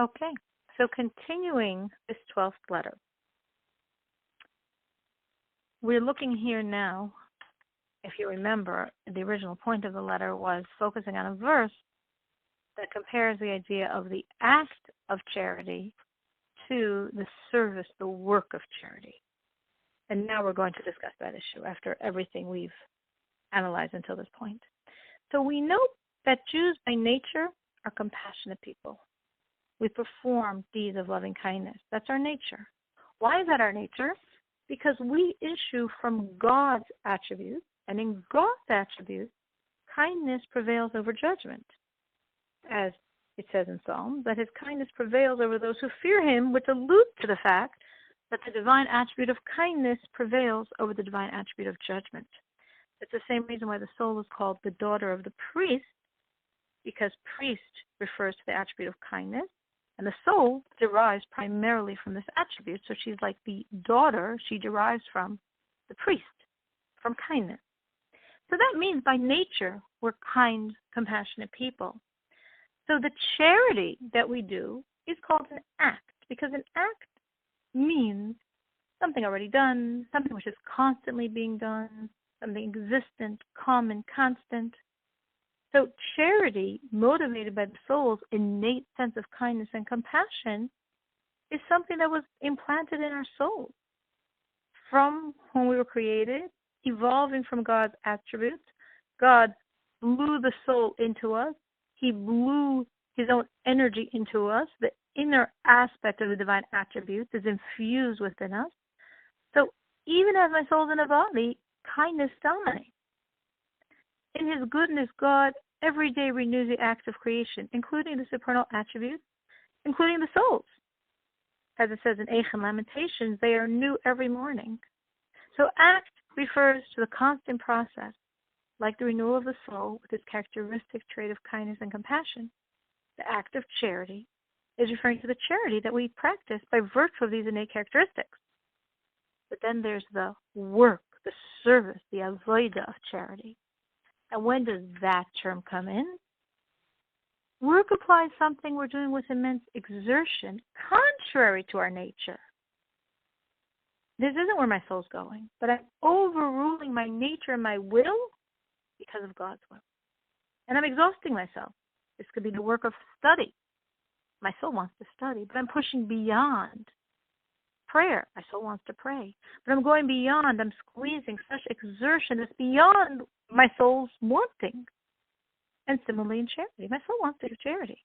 Okay, so continuing this 12th letter, we're looking here now, if you remember, the original point of the letter was focusing on a verse that compares the idea of the act of charity to the service, the work of charity. And now we're going to discuss that issue after everything we've analyzed until this point. So we know that Jews by nature are compassionate people. We perform deeds of loving kindness. That's our nature. Why is that our nature? Because we issue from God's attributes, and in God's attributes, kindness prevails over judgment. As it says in Psalms, that his kindness prevails over those who fear him, which alludes to the fact that the divine attribute of kindness prevails over the divine attribute of judgment. It's the same reason why the soul is called the daughter of the priest, because priest refers to the attribute of kindness, and the soul derives primarily from this attribute. So she's like the daughter, she derives from the priest, from kindness. So that means by nature, we're kind, compassionate people. So the charity that we do is called an act, because an act means something already done, something which is constantly being done, something existent, common, constant. So charity, motivated by the soul's innate sense of kindness and compassion, is something that was implanted in our souls from when we were created, evolving from God's attributes. God blew the soul into us. He blew his own energy into us. The inner aspect of the divine attributes is infused within us. So even as my soul's in a body, kindness dominates. In his goodness, God every day renews the acts of creation, including the supernal attributes, including the souls. As it says in Eichem Lamentations, they are new every morning. So act refers to the constant process, like the renewal of the soul with its characteristic trait of kindness and compassion. The act of charity is referring to the charity that we practice by virtue of these innate characteristics. But then there's the work, the service, the avodah of charity. And when does that term come in? Work applies something we're doing with immense exertion, contrary to our nature. This isn't where my soul's going, but I'm overruling my nature and my will because of God's will. And I'm exhausting myself. This could be the work of study. My soul wants to study, but I'm pushing beyond prayer. My soul wants to pray, but I'm going beyond. I'm squeezing such exertion that's beyond my soul's wanting. And similarly in charity, my soul wants to do charity.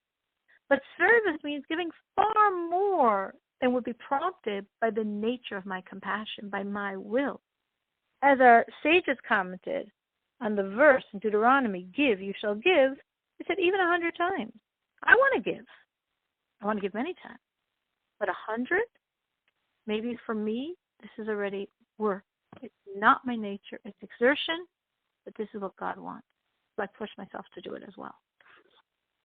But service means giving far more than would be prompted by the nature of my compassion, by my will. As our sages commented on the verse in Deuteronomy, give, you shall give, they said even 100 times. I want to give. I want to give many times. But 100? Maybe for me, this is already work. It's not my nature. It's exertion, but this is what God wants. So I push myself to do it as well.